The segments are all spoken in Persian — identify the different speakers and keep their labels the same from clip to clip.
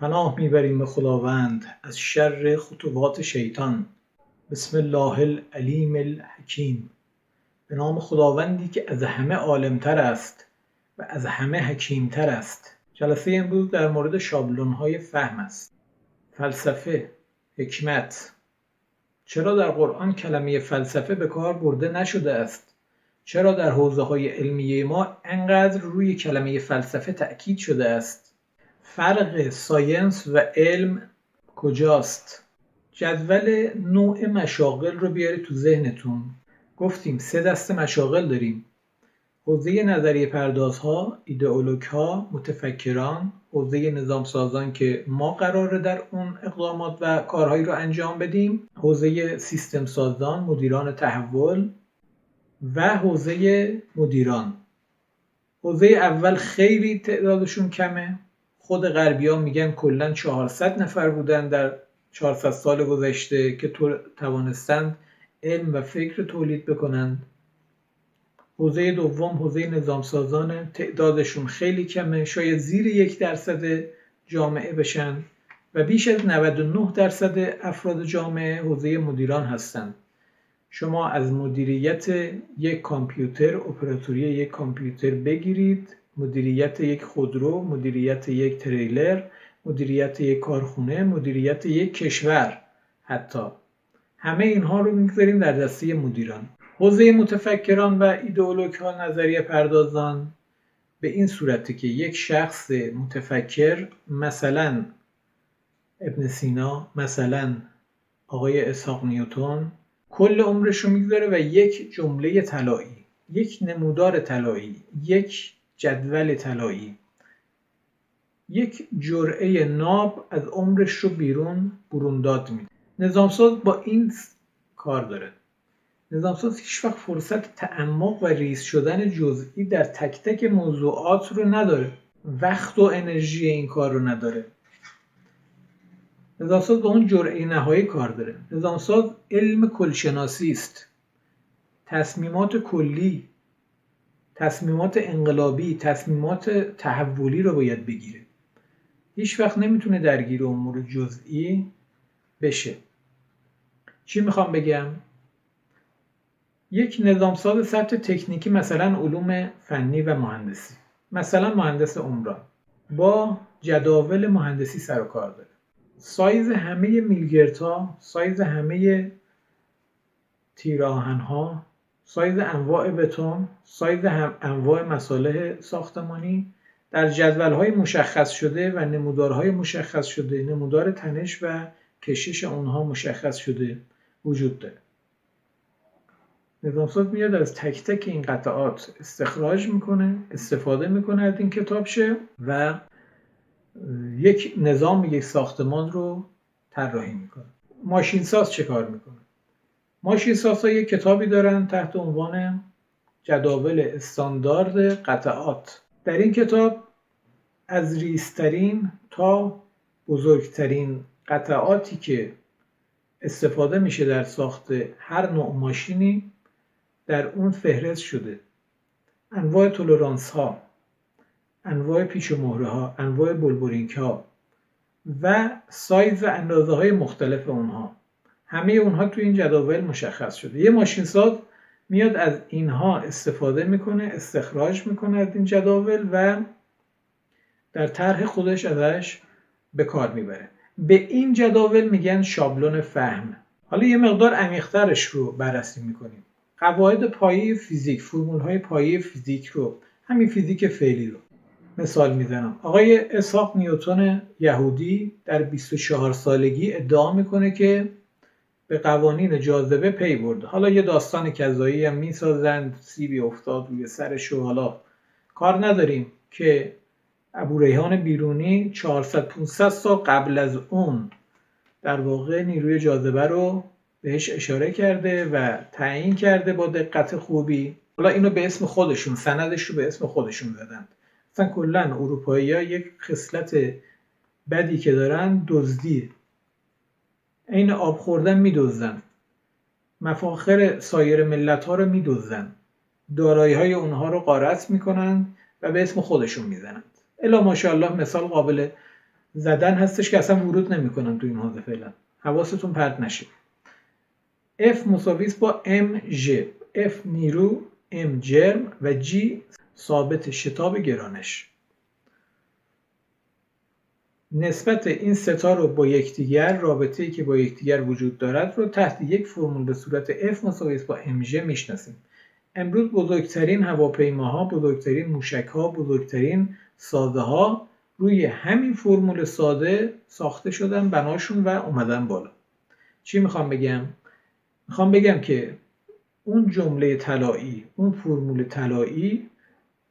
Speaker 1: پناه میبریم به خداوند از شر خطوات شیطان. بسم الله العلیم الحکیم. به نام خداوندی که از همه عالمتر است و از همه حکیمتر است. جلسه امروز در مورد شابلون‌های فهم است. فلسفه، حکمت. چرا در قرآن کلمه فلسفه به کار برده نشده است؟ چرا در حوزه‌های علمیه ما انقدر روی کلمه فلسفه تأکید شده است؟ فرق ساینس و علم کجاست؟ جدول نوع مشاغل رو بیارید تو ذهنتون. گفتیم 3 دسته مشاغل داریم: حوزه نظریه پردازها، ایدئولوگ‌ها، متفکران. حوزه نظام سازان که ما قراره در اون اقدامات و کارهایی رو انجام بدیم. حوزه سیستم سازان، مدیران تحول و حوزه مدیران. حوزه اول خیلی تعدادشون کمه. خود غربی‌ها میگن کلاً 400 نفر بودن در 400 سال گذشته که توانستند علم و فکر تولید بکنند. حوزه دوم حوزه نظام سازانه، تعدادشون خیلی کمه، شاید زیر 1% جامعه بشن و بیش از 99% افراد جامعه حوزه مدیران هستند. شما از مدیریت یک کامپیوتر، اپراتوری یک کامپیوتر بگیرید، مدیریت یک خودرو، مدیریت یک تریلر، مدیریت یک کارخونه، مدیریت یک کشور، حتی همه اینها رو میگذاریم در دسته مدیران. حوزه متفکران و ایدئولوگ‌ها، نظریه پردازان، به این صورته که یک شخص متفکر، مثلا ابن سینا، مثلا آقای اسحاق نیوتن، کل عمرش رو میگذاره و یک جمله طلایی، یک نمودار طلایی، یک جدول طلایی، یک جرعه ناب از عمرش رو برونداد میده. نظامساز با این کار داره. نظامساز هیچ وقت فرصت تعمق و ریز شدن جزئی در تک تک موضوعات رو نداره. وقت و انرژی این کار رو نداره. نظامساز با اون جرعه نهایی کار داره. نظامساز علم کلشناسی است. تصمیمات کلی، تصمیمات انقلابی، تصمیمات تحولی رو باید بگیره. هیچ وقت نمیتونه درگیر امور جزئی بشه. چی میخوام بگم؟ یک نظامساز سطح تکنیکی، مثلا علوم فنی و مهندسی، مثلا مهندس عمران، با جداول مهندسی سر و کار داره. سایز همه میلگردها، سایز همه تیرآهن‌ها، سایز انواع بتون، سایز انواع مصالح ساختمانی در جدول‌های مشخص شده و نمودارهای مشخص شده، نمودار تنش و کشش اونها مشخص شده وجود داره. نظامساز میاد از تک تک این قطعات استخراج میکنه، استفاده میکنه از این کتابچه و یک نظام، یک ساختمان رو طراحی میکنه. ماشینساز چه کار میکنه؟ ماشینسازها یک کتابی دارن تحت عنوان جداول استاندارد قطعات. در این کتاب از ریزترین تا بزرگترین قطعاتی که استفاده میشه در ساخت هر نوع ماشینی در اون فهرست شده. انواع تولرانس ها، انواع پیچ و مهره ها، انواع بلبرینگ ها و سایز و اندازه های مختلف اونها، همه اونها تو این جداول مشخص شده. یه ماشینساز میاد از اینها استفاده میکنه، استخراج میکنه از این جداول و در طرح خودش ازش به کار میبره. به این جداول میگن شابلون فهم. حالا یه مقدار عمیق‌ترش رو بررسی میکنیم. قواعد پایه فیزیک، فرمول‌های پایه فیزیک رو، همین فیزیک فعلی رو مثال میزنم. آقای اسحاق نیوتن یهودی در 24 سالگی ادعا میکنه که به قوانین جاذبه پی برده. حالا یه داستان کذایی هم میسازند، سیبی افتاد روی سرش و حالا کار نداریم که ابوریحان بیرونی 400-500 سال قبل از اون در واقع نیروی جاذبه رو بهش اشاره کرده و تعیین کرده با دقت خوبی. حالا اینو به اسم خودشون، سندش رو به اسم خودشون زدن. مثلا کلا اروپایی‌ها یک خصلت بدی که دارن دزدی، عین آب خوردن میدزدن، مفاخر سایر ملت‌ها رو میدزدن، دارایی‌های اونها رو غارت میکنن و به اسم خودشون میزنن. الا ماشاءالله مثال قابل زدن هستش که اصلا ورود نمیکنن تو این حوزه فعلا، حواستون پرت نشه. F مساوی است با mg. F نیرو، m جرم و g ثابت شتاب گرانش. نسبت این ستا رو با یکدیگر، رابطه‌ای که با یکدیگر وجود دارد رو تحت یک فرمول به صورت F مساوی است با mg میشناسیم. امروز بزرگترین هواپیماها، بزرگترین موشک‌ها، بزرگترین سازه‌ها روی همین فرمول ساده ساخته شدن، بناشون و اومدن بالا. چی میخوام بگم؟ میخوام بگم که اون جمله طلایی، اون فرمول طلایی،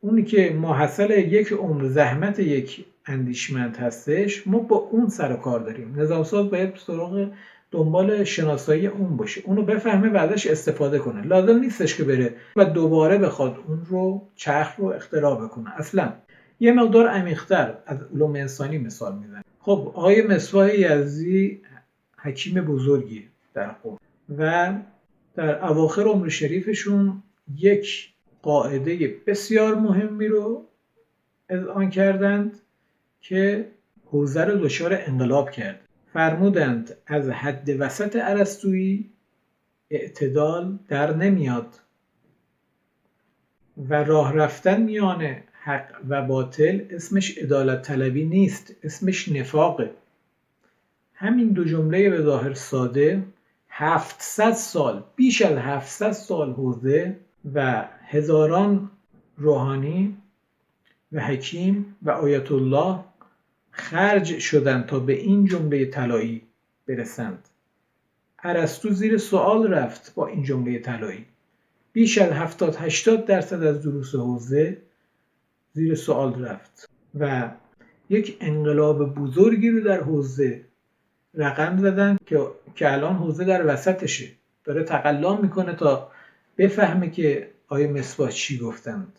Speaker 1: اونی که ماحصل یک عمر زحمت یک اندیشمند هستش، ما با اون سر کار داریم. نظامساز باید سراغ دنبال شناسایی اون باشه، اونو بفهمه و ازش استفاده کنه. لازم نیستش که بره و دوباره بخواد اون رو چرخ رو اختراع بکنه. اصلا یه مقدار عمیق‌تر از علوم انسانی مثال میزنه. خب آقای مصباح یزدی حکیم بزرگی در قم و در اواخر عمر شریفشون یک قاعده بسیار مهمی رو اذعان کردند که حوزه رو دچار انقلاب کرد. فرمودند از حد وسط ارسطویی اعتدال در نمیاد و راه رفتن میان حق و باطل اسمش عدالت طلبی نیست، اسمش نفاقه. همین دو جمله به ظاهر ساده 700 سال، بیش از 700 سال حوزه و هزاران روحانی و حکیم و آیت الله خرج شدند تا به این جمله طلایی برسند. ارسطو زیر سوال رفت با این جمله طلایی. بیش از 70-80% از دروس حوزه زیر سوال رفت و یک انقلاب بزرگی رو در حوزه رقم زدن که الان حوزه در وسطشه، داره تقلا میکنه تا بفهمه که آیه مصباح چی گفتند.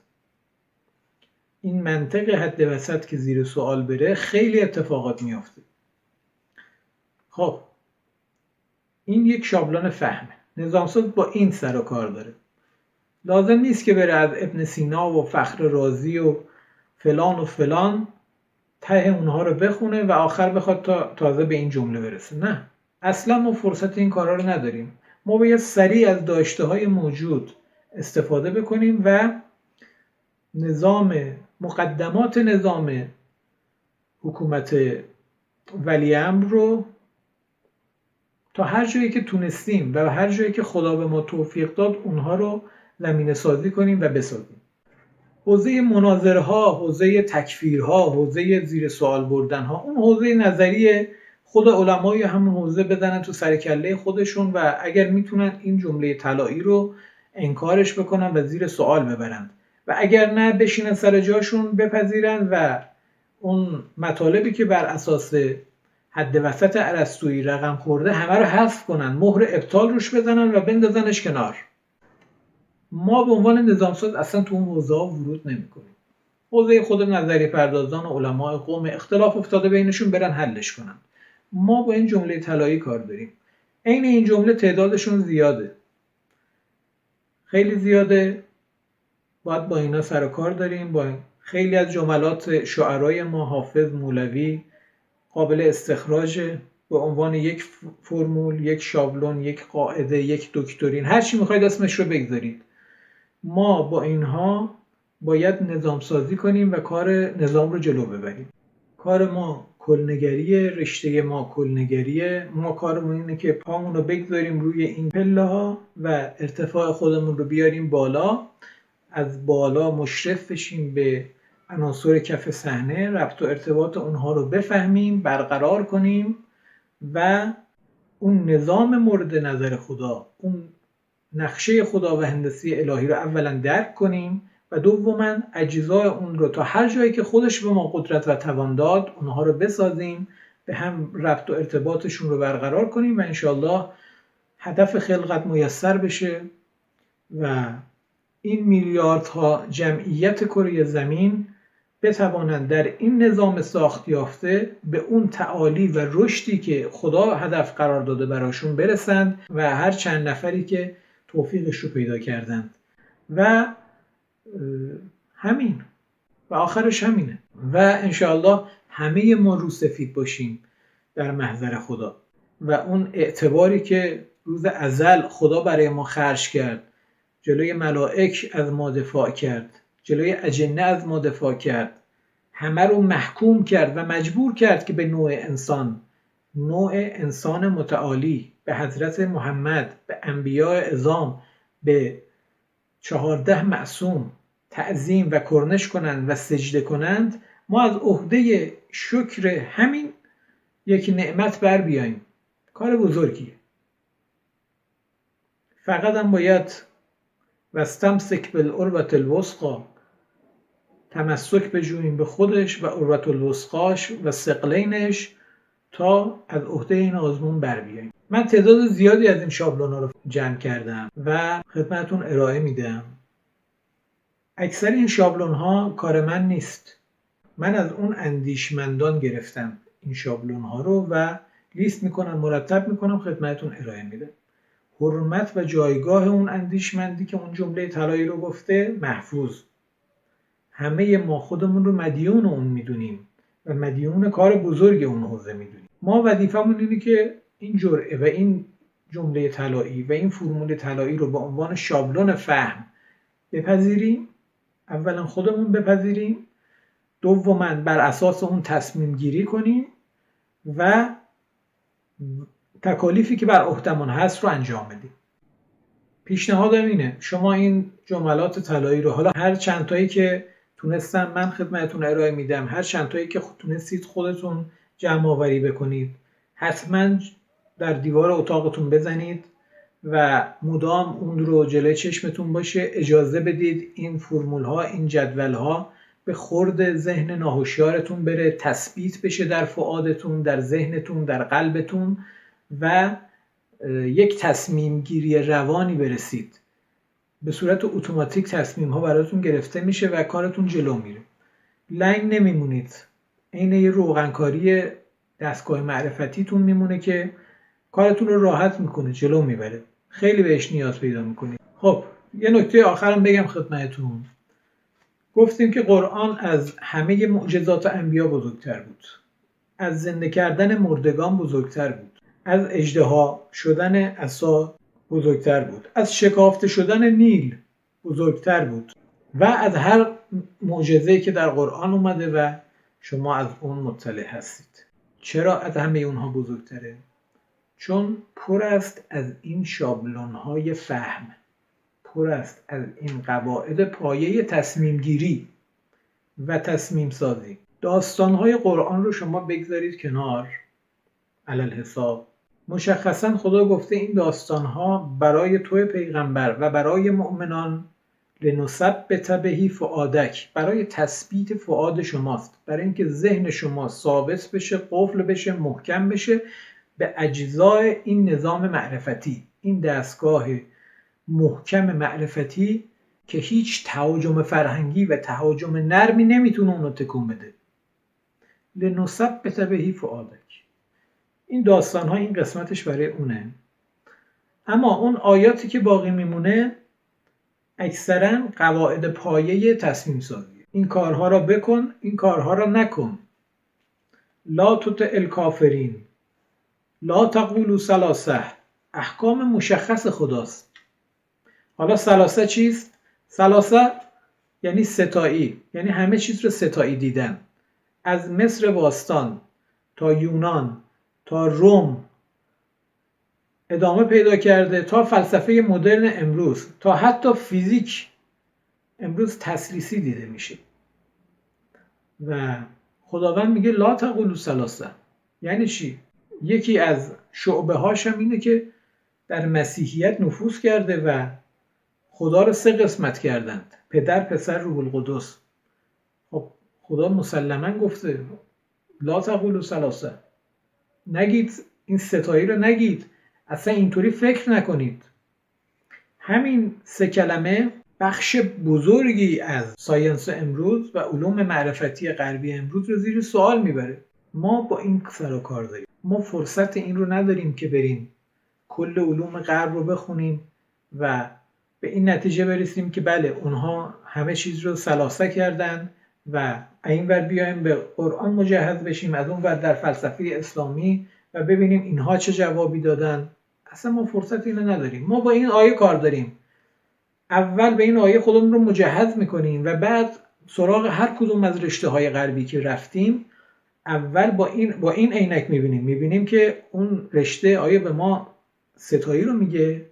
Speaker 1: این منطق حد وسط که زیر سوال بره خیلی اتفاقات میافته. خب این یک شابلون فهمه. نظامساز با این سر و کار داره. لازم نیست که بره از ابن سینا و فخر رازی و فلان ته اونها رو بخونه و آخر بخواد تازه به این جمله برسه. نه، اصلا ما فرصت این کارا رو نداریم. ما باید سریع از داشته های موجود استفاده بکنیم و مقدمات نظام حکومت ولیعمر رو تا هر جایی که تونستیم و هر جایی که خدا به ما توفیق داد اونها رو زمینه سازی کنیم و بسازیم. حوزه مناظره ها، حوزه تکفیرها، حوزه زیر سوال بردن ها، اون حوزه نظری خود علمای همون حوزه بدنن تو سر کله خودشون و اگر میتونن این جمله طلایی رو انکارش بکنن و زیر سوال ببرن و اگر نه بشینن سر جاشون بپذیرن و اون مطالبی که بر اساس حد وسط ارسطویی رقم خورده همه رو حذف کنن، مهر ابطال روش بزنن و بندازنش کنار. ما به عنوان نظامساز اصلا تو اون حوزه ها ورود نمی‌کنیم. حوزه خود نظری پردازان و علماء قوم اختلاف افتاده بینشون برن حلش کنن. ما با این جمله طلایی کار داریم. عین این جمله تعدادشون زیاده. خیلی زیاده. باید با اینا سر و کار داریم. با خیلی از جملات شعرای ما، حافظ، مولوی قابل استخراج به عنوان یک فرمول، یک شابلون، یک قاعده، یک دکترین، هر چی میخواید اسمش رو بگذارید. ما با اینها باید نظام سازی کنیم و کار نظام رو جلو ببریم. کار ما کلنگریه، رشته ما کلنگریه. ما کارمون اینه که پامون رو بگذاریم روی این پله ها و ارتفاع خودمون رو بیاریم بالا، از بالا مشرف بشیم به عناصر کف صحنه، ربط و ارتباط اونها رو بفهمیم، برقرار کنیم و اون نظام مورد نظر خدا، اون نقشه خدا و هندسه الهی رو اولا درک کنیم و دوما اجزای اون رو تا هر جایی که خودش به ما قدرت و توان داد اونها رو بسازیم، به هم ربط و ارتباطشون رو برقرار کنیم و انشالله هدف خلقت میسر بشه و این میلیاردها جمعیت کره زمین بتوانند در این نظام ساخت یافته به اون تعالی و رشدی که خدا هدف قرار داده براشون برسند و هر چند نفری که توفیقش رو پیدا کردند و همین و آخرش همینه و انشاءالله همه ما روسفید باشیم در محضر خدا و اون اعتباری که روز ازل خدا برای ما خرج کرد، جلوی ملائک از ما دفاع کرد، جلوی اجنه از ما دفاع کرد، همه رو محکوم کرد و مجبور کرد که به نوع انسان متعالی، به حضرت محمد، به انبیاء عظام، به 14 معصوم تعظیم و کرنش کنند و سجده کنند. ما از عهده شکر همین یک نعمت بر بیاییم. کار بزرگیه. فقط هم باید واستمسک بالعروة الوثقی، تمسک بجوییم به خودش و عروة الوثقاش و ثقلینش تا از عهده این آزمون بر بیاییم. من تعداد زیادی از این شابلونا رو جمع کردم و خدمتتون ارائه میدم. اکثر این شابلون ها کار من نیست. من از اون اندیشمندان گرفتم این شابلون ها رو و لیست میکنم، مرتب میکنم، خدمتتون ارائه میدم. حرمت و جایگاه اون اندیشمندی که اون جمله طلایی رو گفته محفوظ. همه ما خودمون رو مدیون اون میدونیم و مدیون کار بزرگ اون حوزه میدونیم. ما وظیفمون اینه که این جرعه و این جمله طلایی و این فرمول طلایی رو به عنوان شابلون فهم بپذیریم. اولا خودمون بپذیریم، دوما بر اساس اون تصمیم گیری کنیم و تکالیفی که بر عهدمون هست رو انجام بدیم. پیشنهادم اینه شما این جملات طلایی رو حالا هر چند تایی که تونستم من خدمتتون ارائه میدم، هر چند تایی که تونستید خودتون جمع آوری بکنید، حتما در دیوار اتاقتون بزنید و مدام اون رو جلوی چشمتون باشه. اجازه بدید این فرمول ها، این جدول ها به خورد ذهن ناهوشیارتون بره، تثبیت بشه در فؤادتون، در ذهنتون، در قلبتون و یک تصمیم گیری روانی برسید. به صورت اتوماتیک تصمیم ها براتون گرفته میشه و کارتون جلو میره. لنگ نمیمونید. عین یه روغنکاری دستگاه معرفتیتون میمونه که کارتون رو راحت میکنه، جلو میبره. خیلی بهش نیاز پیدا میکنید. خب یه نکته آخرم بگم خدمتتون. گفتیم که قرآن از همه معجزات انبیا بزرگتر بود. از زنده کردن مردگان بزرگتر بود. از اژدها شدن عصا بزرگتر بود. از شکافته شدن نیل بزرگتر بود و از هر معجزه‌ای که در قرآن اومده و شما از اون مطلع هستید. چرا از همه اونها بزرگتره؟ چون پر است از این شابلون‌های فهم، پر است از این قواعد پایه تصمیم گیری و تصمیم سازی. داستان‌های قرآن رو شما بگذارید کنار علل حساب. مشخصا خدا گفته این داستان‌ها برای تو پیغمبر و برای مؤمنان لنثبت به فؤادک، برای تثبیت فؤاد شماست، برای اینکه ذهن شما ثابت بشه، قفل بشه، محکم بشه به اجزای این نظام معرفتی، این دستگاه محکم معرفتی که هیچ تهاجم فرهنگی و تهاجم نرمی نمیتونه اونو تکون بده. لنثبت به فؤادک. این داستان ها این قسمتش برای اونه. اما اون آیاتی که باقی میمونه اکثرا قواعد پایه تصمیم سازی. این کارها را بکن، این کارها را نکن. لا تطع الکافرین، لا تقولوا ثلاثه. احکام مشخص خداست. حالا ثلاثه چیست؟ ثلاثه یعنی ستایی، یعنی همه چیز رو ستایی دیدن. از مصر باستان تا یونان تا روم ادامه پیدا کرده، تا فلسفه مدرن امروز، تا حتی فیزیک امروز تثلیثی دیده میشه. و خداوند میگه لا تقولوا ثلاثه. یعنی چی؟ یکی از شعبه هاش هم اینه که در مسیحیت نفوذ کرده و خدا رو 3 قسمت کردند: پدر، پسر، روح القدس. خب خدا مسلما گفته لا تقولوا ثلاثه. نگید این ستایی رو نگید، اصلا اینطوری فکر نکنید. همین 3 کلمه بخش بزرگی از ساینس امروز و علوم معرفتی غربی امروز رو زیر سوال میبره. ما با این سر و کار داریم. ما فرصت این رو نداریم که بریم کل علوم غرب رو بخونیم و به این نتیجه برسیم که بله اونها همه چیز رو ثلاثه کردن و این ور بیایم به قرآن مجهز بشیم، از اون ور در فلسفه اسلامی و ببینیم اینها چه جوابی دادن. اصلا ما فرصت اینو نداریم. ما با این آیه کار داریم. اول به این آیه خودمون رو مجهز میکنیم و بعد سراغ هر کدوم از رشته های غربی که رفتیم اول با این عینک میبینیم که اون رشته آیا به ما ستایی رو میگه؟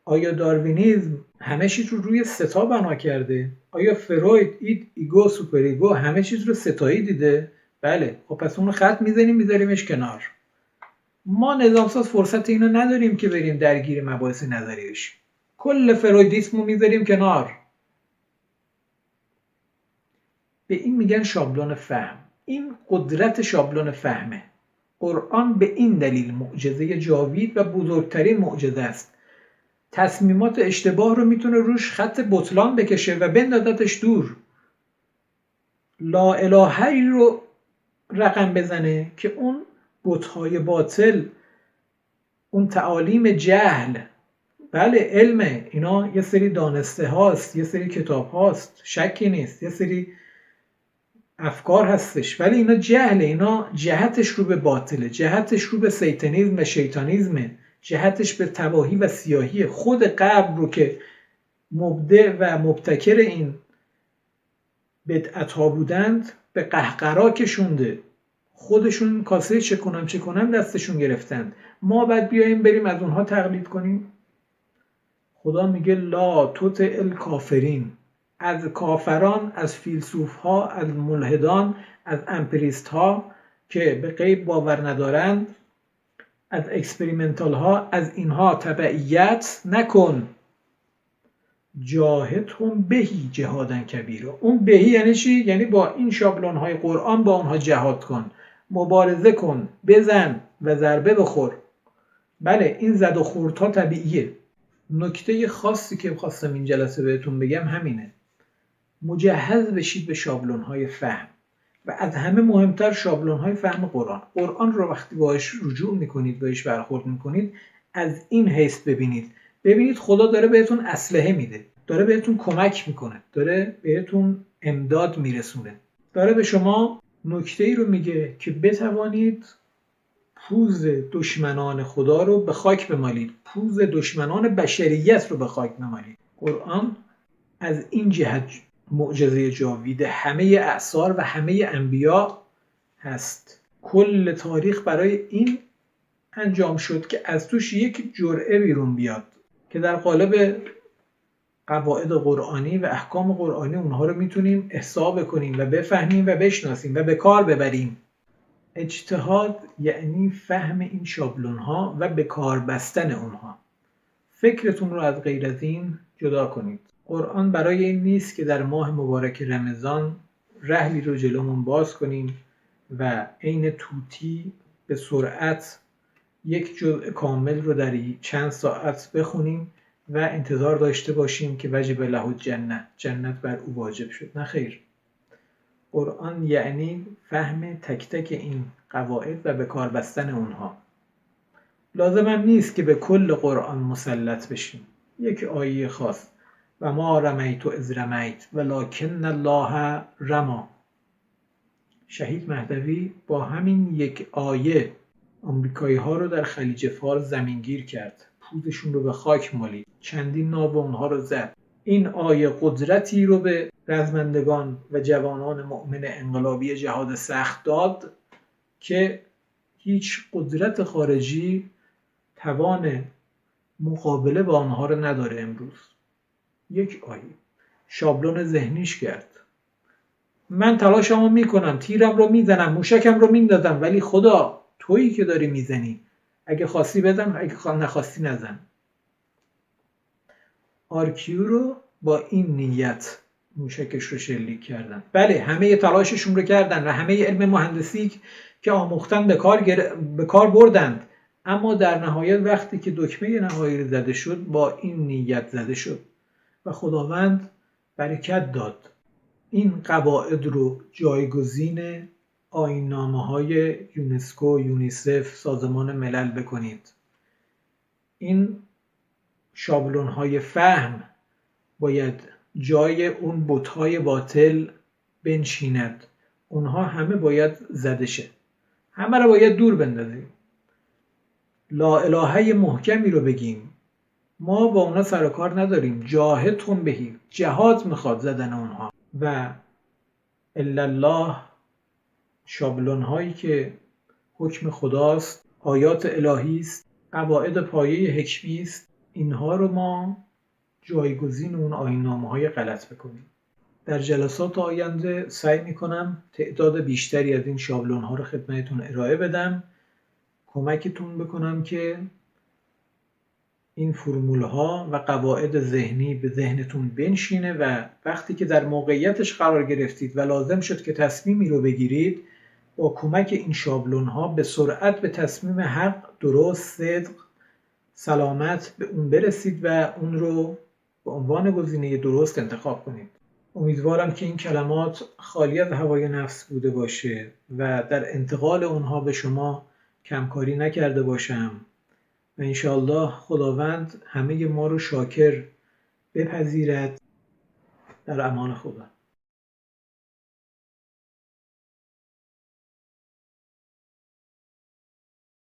Speaker 1: آیا داروینیزم همه چیز رو روی ستا بنا کرده؟ آیا فروید ایگو سوپر ایگو همه چیز رو ستایی دیده؟ بله. خب پس اون رو خط میذاریمش کنار. ما نظامساز فرصت اینو نداریم که بریم درگیر مباحث نظری بشیم. کل فرویدیسم رو میذاریم کنار. به این میگن شابلون فهم. این قدرت شابلون فهمه. قرآن به این دلیل معجزه جاوید و بزرگترین معجزه است. تصمیمات اشتباه رو میتونه روش خط بطلان بکشه و بندازتش دور. لا الهی رو رقم بزنه که اون بت‌های باطل، اون تعالیم جهل، بله علمه، اینا یه سری دانسته هاست، یه سری کتاب هاست، شکی نیست، یه سری افکار هستش، ولی اینا جهله، اینا جهتش رو به باطله، جهتش رو به سیتانیزم و شیطانیزمه، جهتش به تباهی و سیاهی. خود قبل رو که مبدع و مبتکر این بدعت ها بودند به قهقرا کشونده. خودشون کاسه چه کنم دستشون گرفتند. ما بعد بیاییم بریم از اونها تقلید کنیم؟ خدا میگه لا تطع الکافرین. از کافران، از فیلسوف ها، از ملحدان، از امپریست ها که به غیب باور ندارند، از اکسپریمنتال ها، از اینها تبعیت نکن. جاهدهم بهی جهادا کبیرا. اون بهی یعنی چی؟ یعنی با این شابلون های قرآن با اونها جهاد کن، مبارزه کن، بزن و ضربه بخور. بله این زد و خوردها طبیعیه. نکته خاصی که خواستم این جلسه بهتون بگم همینه. مجهز بشید به شابلون های فهم و از همه مهمتر شابلون های فهم قرآن. قرآن رو وقتی باهاش رجوع میکنید، باهاش برخورد میکنید، از این حیث ببینید خدا داره بهتون اسلحه میده، داره بهتون کمک میکنه، داره بهتون امداد میرسونه، داره به شما نکته‌ای رو میگه که بتوانید پوز دشمنان خدا رو به خاک بمالید، پوز دشمنان بشریت رو به خاک بمالید. قرآن از این جهت معجزه جاوید همه اعصار و همه انبیا هست. کل تاریخ برای این انجام شد که از توش یک جرعه بیرون بیاد که در قالب قواعد قرآنی و احکام قرآنی اونها رو میتونیم احصا بکنیم و بفهمیم و بشناسیم و به کار ببریم. اجتهاد یعنی فهم این شابلون ها و به کار بستن اونها. فکرتون رو از غیر از این جدا کنید. قرآن برای این نیست که در ماه مبارک رمضان رحلی رو جلومون باز کنیم و عین طوطی به سرعت یک جزء کامل رو در چند ساعت بخونیم و انتظار داشته باشیم که وجب له الجنه، جنت بر او واجب شد. نه خیر. قرآن یعنی فهم تک تک این قواعد و به کار بستن اونها. لازم هم نیست که به کل قرآن مسلط بشیم. یک آیه خاص، و ما رمیت اذ رمیت ولکن الله رما. شهید مهدوی با همین یک آیه آمریکایی ها رو در خلیج فارس زمینگیر کرد، پوزشون رو به خاک مالید، چندین ناب اونها رو زد. این آیه قدرتی رو به رزمندگان و جوانان مؤمن انقلابی جهاد سخت داد که هیچ قدرت خارجی توان مقابله با آنها رو نداره. امروز یک آیه شابلون ذهنیش کرد. من تلاشمو میکنم، تیرم رو میزنم، موشکم رو میندازم، ولی خدا تویی که داری میزنی، اگه خواستی بزن، اگه نخواستی نزن. آرکیو رو با این نیت موشکش رو شلیک کردن. بله همه تلاششون رو کردن و همه علم مهندسی که آموختن به کار بردند، اما در نهایت وقتی که دکمه نهایی زده شد با این نیت زده شد و خداوند برکت داد. این قواعد رو جایگزین آیین‌نامه‌های یونسکو، یونیسف، سازمان ملل بکنید. این شابلون‌های فهم باید جای اون بت‌های باطل بنشیند اونها همه باید زده شه، همه رو باید دور بندازیم. لا الهه محکمی رو بگیم، ما با اونا سر و کار نداریم. جاهدهم بهی، جهاد میخواد زدن اونها. و الا الله، شابلون هایی که حکم خداست، آیات الهی است، قواعد پایه حکمی است، اینها رو ما جایگزین اون آیین‌نامه های غلط بکنیم. در جلسات آینده سعی میکنم تعداد بیشتری از این شابلون ها رو خدمتتون ارائه بدم، کمکتون بکنم که این فرمول ها و قواعد ذهنی به ذهنتون بنشینه و وقتی که در موقعیتش قرار گرفتید و لازم شد که تصمیمی رو بگیرید، با کمک این شابلون ها به سرعت به تصمیم حق، درست، صدق، سلامت به اون برسید و اون رو به عنوان گزینه درست انتخاب کنید. امیدوارم که این کلمات خالی از هوای نفس بوده باشه و در انتقال اونها به شما کمکاری نکرده باشم و انشاءالله خداوند همه ما رو شاکر بپذیرد. در امان خدا.